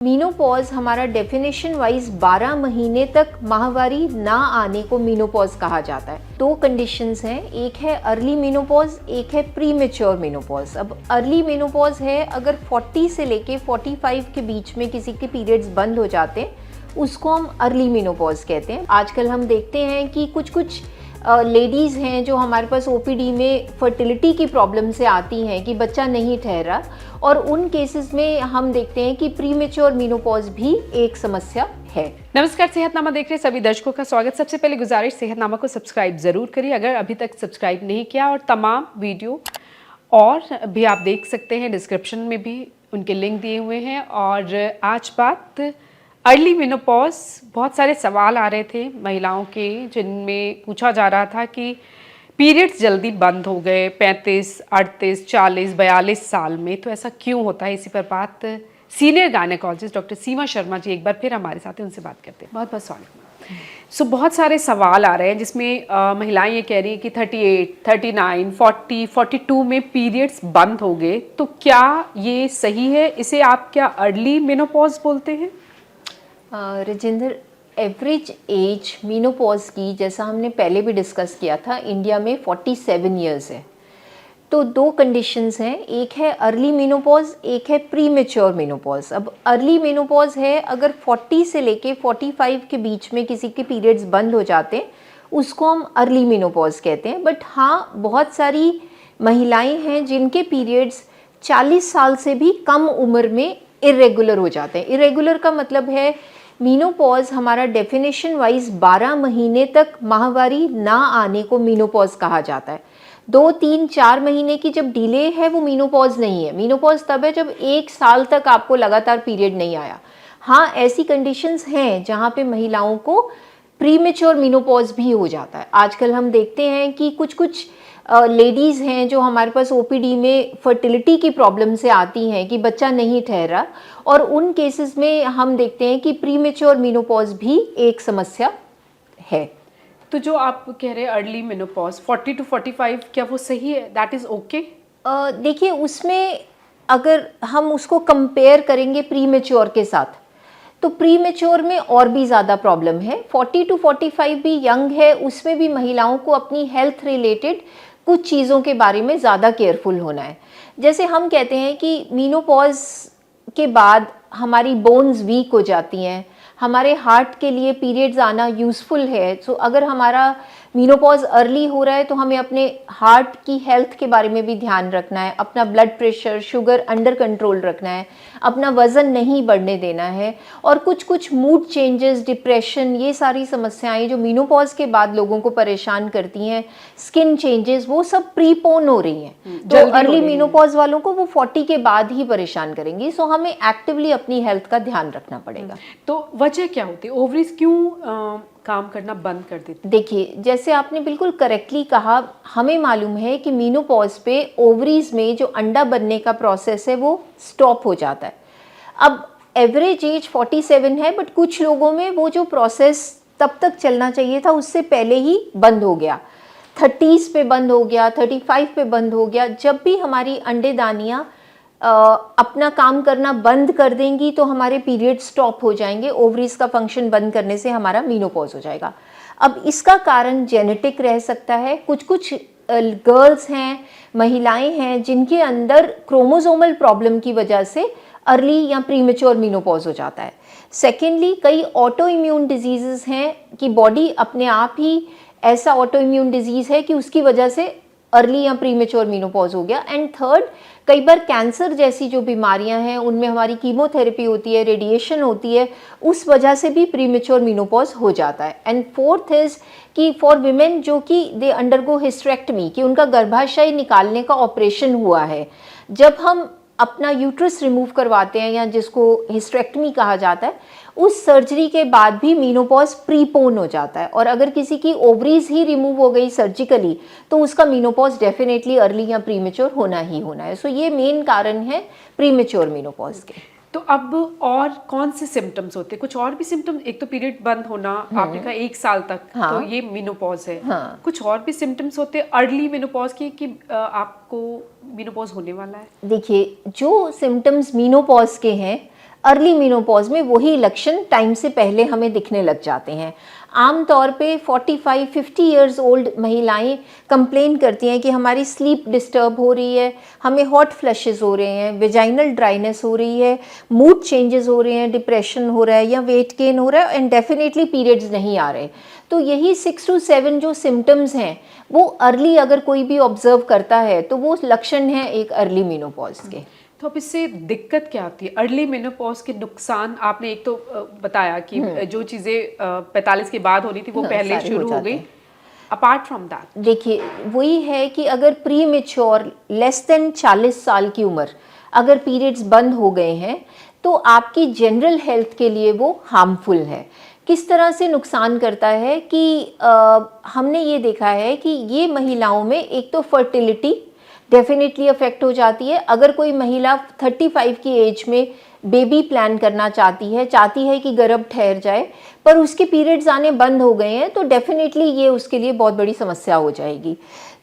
Menopause हमारा definition wise 12 महीने तक माहवारी ना आने को मीनोपॉज कहा जाता है। दो कंडीशंस हैं, एक है अर्ली मीनोपॉज, एक है प्री मैच्योर मीनोपॉज। अब अर्ली मीनोपॉज है अगर 40 से लेके 45 के बीच में किसी के पीरियड्स बंद हो जाते हैं, उसको हम अर्ली मीनोपॉज कहते हैं। आजकल हम देखते हैं कि कुछ लेडीज़ हैं जो हमारे पास ओपीडी में फर्टिलिटी की प्रॉब्लम से आती हैं कि बच्चा नहीं ठहरा, और उन केसेस में हम देखते हैं कि प्री मैच्योर मीनोपॉज भी एक समस्या है। नमस्कार, सेहतनामा देख रहे सभी दर्शकों का स्वागत। सबसे पहले गुजारिश, सेहतनामा को सब्सक्राइब जरूर करिए अगर अभी तक सब्सक्राइब नहीं किया, और तमाम वीडियो और भी आप देख सकते हैं, डिस्क्रिप्शन में भी उनके लिंक दिए हुए हैं। और आज बात अर्ली मेनोपॉज। बहुत सारे सवाल आ रहे थे महिलाओं के, जिनमें पूछा जा रहा था कि पीरियड्स जल्दी बंद हो गए 35, 38, 40, 42 साल में, तो ऐसा क्यों होता है। इसी पर बात सीनियर गायनेकोलॉजिस्ट डॉक्टर सीमा शर्मा जी एक बार फिर हमारे साथ हैं, उनसे बात करते हैं। बहुत बहुत स्वागत। बहुत सारे सवाल आ रहे हैं जिसमें महिलाएं ये कह रही हैं कि 38, 39, 40, 42 में पीरियड्स बंद हो गए, तो क्या ये सही है? इसे आप क्या अर्ली मेनोपॉज बोलते हैं? राजेंद्र, एवरेज एज मीनोपॉज की, जैसा हमने पहले भी डिस्कस किया था, इंडिया में 47 इयर्स है। तो दो कंडीशंस हैं, एक है अर्ली मीनोपॉज, एक है प्री मैच्योर मीनोपॉज। अब अर्ली मीनोपॉज है अगर 40 से लेके 45 के बीच में किसी के पीरियड्स बंद हो जाते हैं, उसको हम अर्ली मीनोपॉज कहते हैं। बट हाँ, बहुत सारी महिलाएं हैं जिनके पीरियड्स 40 साल से भी कम उम्र में इरेगुलर हो जाते हैं। इरेगुलर का मतलब है, मीनोपॉज हमारा डेफिनेशन वाइज 12 महीने तक माहवारी ना आने को मीनोपॉज कहा जाता है। 2, 3, 4 महीने की जब डिले है वो मीनोपॉज नहीं है। मीनोपॉज तब है जब 1 साल तक आपको लगातार पीरियड नहीं आया। हाँ, ऐसी कंडीशंस हैं जहाँ पे महिलाओं को प्री मैच्योर मीनोपॉज भी हो जाता है। आजकल हम देखते हैं कि कुछ लेडीज़ हैं जो हमारे पास ओपीडी में फर्टिलिटी की प्रॉब्लम से आती हैं कि बच्चा नहीं ठहरा, और उन केसेस में हम देखते हैं कि प्री मैच्योर मीनोपॉज भी एक समस्या है। तो जो आप कह रहे हैं अर्ली मेनोपॉज 40 to 45, क्या वो सही है? That is okay? देखिए, उसमें अगर हम उसको कंपेयर करेंगे प्री मैच्योर के साथ, तो प्री मैच्योर में और भी ज़्यादा प्रॉब्लम है। 40 to 45 भी यंग है, उसमें भी महिलाओं को अपनी हेल्थ रिलेटेड कुछ चीज़ों के बारे में ज़्यादा केयरफुल होना है। जैसे हम कहते हैं कि मीनोपॉज के बाद हमारी बोन्स वीक हो जाती हैं, हमारे हार्ट के लिए पीरियड्स आना यूज़फुल है। सो अगर हमारा मीनोपॉज अर्ली हो रहा है तो हमें अपने हार्ट की हेल्थ के बारे में भी ध्यान रखना है, अपना blood pressure, sugar under control रखना है, अपना वज़न नहीं बढ़ने देना है। और कुछ मूड चेंजेस, डिप्रेशन, ये सारी समस्याएं जो मीनोपॉज के बाद लोगों को परेशान करती हैं, स्किन चेंजेस, वो सब प्रीपोन हो रही हैं। तो अर्ली मीनोपॉज वालों को वो 40 के बाद ही परेशान करेंगी। सो हमें एक्टिवली अपनी हेल्थ का ध्यान रखना पड़ेगा। तो वजह क्या होती है? ओवरीज क्यों काम करना बंद कर देती? देखिए, जैसे आपने बिल्कुल करेक्टली कहा, हमें मालूम है कि मीनोपॉज पे ओवरीज में जो अंडा बनने का प्रोसेस है वो स्टॉप हो जाता है। अब एवरेज एज 47 है, बट कुछ लोगों में वो जो प्रोसेस तब तक चलना चाहिए था उससे पहले ही बंद हो गया। 30s पे बंद हो गया, 35 पे बंद हो गया। जब भी हमारी अंडेदानियाँ अपना काम करना बंद कर देंगी तो हमारे पीरियड स्टॉप हो जाएंगे। ओवरीज का फंक्शन बंद करने से हमारा मीनोपॉज हो जाएगा। अब इसका कारण जेनेटिक रह सकता है। कुछ गर्ल्स हैं, महिलाएं हैं जिनके अंदर क्रोमोसोमल प्रॉब्लम की वजह से अर्ली या प्री मैच्योर मीनोपॉज हो जाता है। सेकेंडली, कई ऑटो इम्यून डिजीजेस हैं कि बॉडी अपने आप ही ऐसा ऑटो इम्यून डिजीज़ है कि उसकी वजह से अर्ली या प्री मैच्योर मीनोपॉज हो गया। एंड थर्ड, कई बार कैंसर जैसी जो बीमारियां हैं उनमें हमारी कीमोथेरेपी होती है, रेडिएशन होती है, उस वजह से भी प्री मैच्योर मीनोपॉज हो जाता है। एंड फोर्थ इज़ कि फॉर विमेन जो कि दे अंडरगो हिस्टेरेक्टमी, कि उनका गर्भाशय निकालने का ऑपरेशन हुआ है, जब हम अपना यूट्रस रिमूव करवाते हैं या जिसको हिस्टेरेक्टमी कहा जाता है, उस सर्जरी के बाद भी मीनोपॉज प्रीपोन हो जाता है। और अगर किसी की ओवरीज ही रिमूव हो गई सर्जिकली तो उसका मीनोपॉज डेफिनेटली अर्ली या प्री मैच्योर होना ही होना है। सो ये मेन कारण है प्री मैच्योर मीनोपॉज के। तो अब और कौन से सिम्टम्स होते हैं? कुछ और भी सिम्टम्स? एक तो पीरियड बंद होना, आपने कहा 1 साल तक, हाँ, तो ये मेनोपॉज है। हाँ, कुछ और भी सिम्टम्स होते हैं अर्ली मेनोपॉज के कि आपको मेनोपॉज होने वाला है? देखिए, जो सिम्टम्स मेनोपॉज के हैं, अर्ली मीनोपॉज में वही लक्षण टाइम से पहले हमें दिखने लग जाते हैं। आमतौर पे 45-50 इयर्स ओल्ड महिलाएं कंप्लेन करती हैं कि हमारी स्लीप डिस्टर्ब हो रही है, हमें हॉट फ्लैशेस हो रहे हैं, वेजाइनल ड्राइनेस हो रही है, मूड चेंजेस हो रहे हैं, डिप्रेशन हो रहा है या वेट गेन हो रहा है एंड डेफिनेटली पीरियड्स नहीं आ रहे। तो यही 6 to 7 जो सिम्टम्स हैं वो अर्ली अगर कोई भी ऑब्जर्व करता है तो वो लक्षण हैं एक अर्ली मेनोपॉज के। तो अब इससे दिक्कत क्या आती है? अर्ली मेनोपॉज के नुकसान आपने एक तो बताया कि जो चीज़ें 45 के बाद होनी थी वो पहले शुरू हो गई। अपार्ट फ्रॉम दैट देखिए वही है कि अगर प्री मेच्योर लेस देन 40 साल की उम्र अगर पीरियड्स बंद हो गए हैं तो आपकी जनरल हेल्थ के लिए वो हार्मफुल है। किस तरह से नुकसान करता है कि हमने ये देखा है कि ये महिलाओं में एक तो फर्टिलिटी डेफिनेटली अफेक्ट हो जाती है। अगर कोई महिला 35 की एज में बेबी प्लान करना चाहती है कि गर्भ ठहर जाए पर उसके पीरियड्स आने बंद हो गए हैं तो डेफिनेटली ये उसके लिए बहुत बड़ी समस्या हो जाएगी।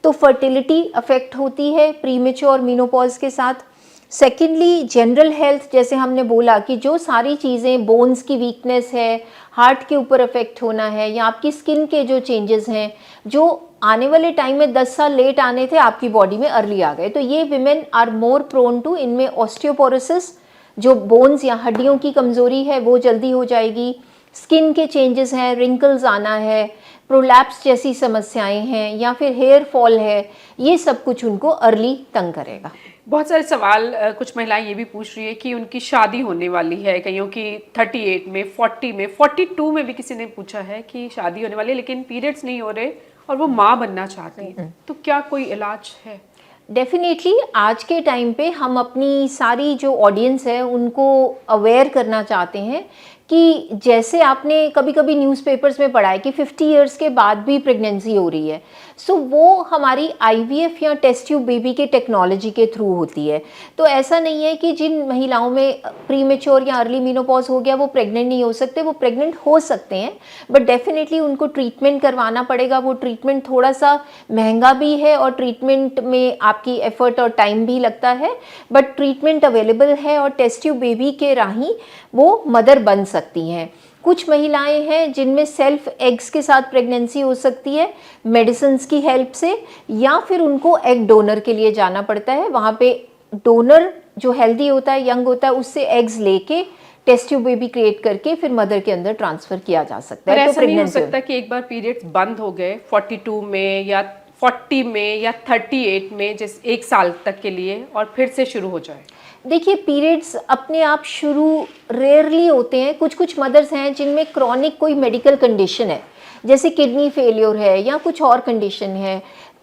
तो फर्टिलिटी अफेक्ट होती है प्रीमेच्योर मेनोपॉज के साथ। सेकेंडली जनरल हेल्थ, जैसे हमने बोला कि जो सारी चीज़ें बोन्स की वीकनेस है, हार्ट के ऊपर अफेक्ट होना है या आपकी स्किन के जो चेंजेस हैं जो आने वाले टाइम में 10 साल लेट आने थे आपकी बॉडी में अर्ली आ गए, तो ये women are more prone to, इनमें ऑस्टियोपोरोसिस जो बोन्स या हड्डियों की कमज़ोरी है वो जल्दी हो जाएगी, स्किन के चेंजेस हैं, रिंकल्स आना है, प्रोलैप्स जैसी समस्याएं हैं या फिर हेयर फॉल है, ये सब कुछ उनको अर्ली तंग करेगा। बहुत सारे सवाल कुछ महिलाएं ये भी पूछ रही है कि उनकी शादी होने वाली है, कईयों की 38 में, 40 में, 42 में भी किसी ने पूछा है कि शादी होने वाली है लेकिन पीरियड्स नहीं हो रहे और वो माँ बनना चाहती है, तो क्या कोई इलाज है? डेफिनेटली आज के टाइम पे हम अपनी सारी जो ऑडियंस है उनको अवेयर करना चाहते हैं कि जैसे आपने कभी कभी न्यूज़पेपर्स में पढ़ा है कि 50 इयर्स के बाद भी प्रेगनेंसी हो रही है, सो वो हमारी IVF या टेस्ट ट्यूब बेबी के टेक्नोलॉजी के थ्रू होती है। तो ऐसा नहीं है कि जिन महिलाओं में प्रीमेच्योर या अर्ली मेनोपॉज हो गया वो प्रेग्नेंट नहीं हो सकते, वो प्रेग्नेंट हो सकते हैं बट डेफिनेटली उनको ट्रीटमेंट करवाना पड़ेगा। वो ट्रीटमेंट थोड़ा सा महंगा भी है और ट्रीटमेंट में आपकी एफर्ट और टाइम भी लगता है, बट ट्रीटमेंट अवेलेबल है और टेस्ट ट्यूब बेबी के राही वो मदर बन सकती हैं। कुछ महिलाएं हैं जिनमें सेल्फ एग्स के साथ प्रेगनेंसी हो सकती है मेडिसिन की हेल्प से, या फिर उनको एग डोनर के लिए जाना पड़ता है। वहाँ पे डोनर जो हेल्दी होता है, यंग होता है, उससे एग्स लेके टेस्ट ट्यूब बेबी क्रिएट करके फिर मदर के अंदर ट्रांसफर किया जा सकता है। तो ऐसा नहीं हो सकता कि एक बार पीरियड्स बंद हो गए 42 में या 40 में या 38 में, जैसे 1 साल तक के लिए, और फिर से शुरू हो जाए? देखिए पीरियड्स अपने आप शुरू रेयरली होते हैं। कुछ कुछ मदर्स हैं जिनमें क्रॉनिक कोई मेडिकल कंडीशन है, जैसे किडनी फेलियर है या कुछ और कंडीशन है,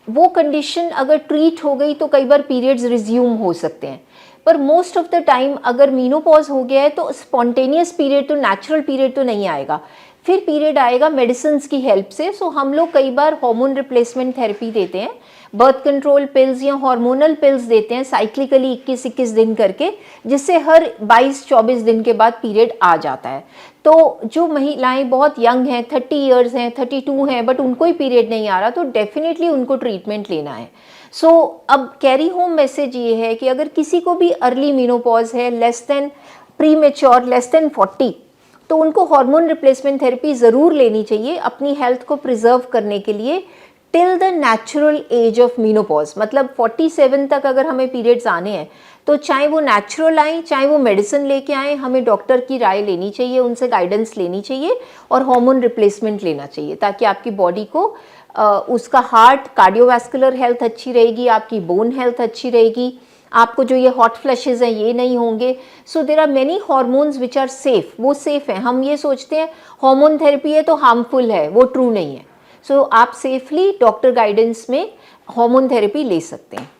वो कंडीशन अगर ट्रीट हो गई तो कई बार पीरियड्स रिज्यूम हो सकते हैं। पर मोस्ट ऑफ द टाइम अगर मीनोपॉज हो गया है तो स्पॉन्टेनियस पीरियड, तो नेचुरल पीरियड तो नहीं आएगा, फिर पीरियड आएगा मेडिसिन की हेल्प से। सो हम लोग कई बार हार्मोन रिप्लेसमेंट थेरेपी देते हैं, बर्थ कंट्रोल पिल्स या हार्मोनल पिल्स देते हैं साइक्लिकली 21-21 दिन करके, जिससे हर 22-24 दिन के बाद पीरियड आ जाता है। तो जो महिलाएं बहुत यंग हैं, 30 इयर्स हैं, 32 हैं, बट उनको ही पीरियड नहीं आ रहा, तो डेफिनेटली उनको ट्रीटमेंट लेना है। सो अब कैरी होम मैसेज ये है कि अगर किसी को भी अर्ली मेनोपॉज है, less than pre mature less than 40, तो उनको हार्मोन रिप्लेसमेंट थेरेपी ज़रूर लेनी चाहिए अपनी हेल्थ को प्रिजर्व करने के लिए till the natural age of menopause. मतलब 47 तक अगर हमें पीरियड्स आने हैं तो चाहे वो नेचुरल आए चाहे वो मेडिसिन लेके आए, हमें डॉक्टर की राय लेनी चाहिए, उनसे गाइडेंस लेनी चाहिए और हार्मोन रिप्लेसमेंट लेना चाहिए, ताकि आपकी बॉडी को उसका हार्ट कार्डियोवैस्कुलर हेल्थ अच्छी रहेगी, आपकी बोन हेल्थ अच्छी रहेगी, आपको जो ये हॉट फ्लैशेस हैं ये नहीं होंगे। So there are many hormones which are safe, वो सेफ हैं। हम ये सोचते हैं हार्मोन थेरेपी है तो हार्मफुल है, वो ट्रू नहीं है। सो आप सेफली डॉक्टर गाइडेंस में हार्मोन थेरेपी ले सकते हैं।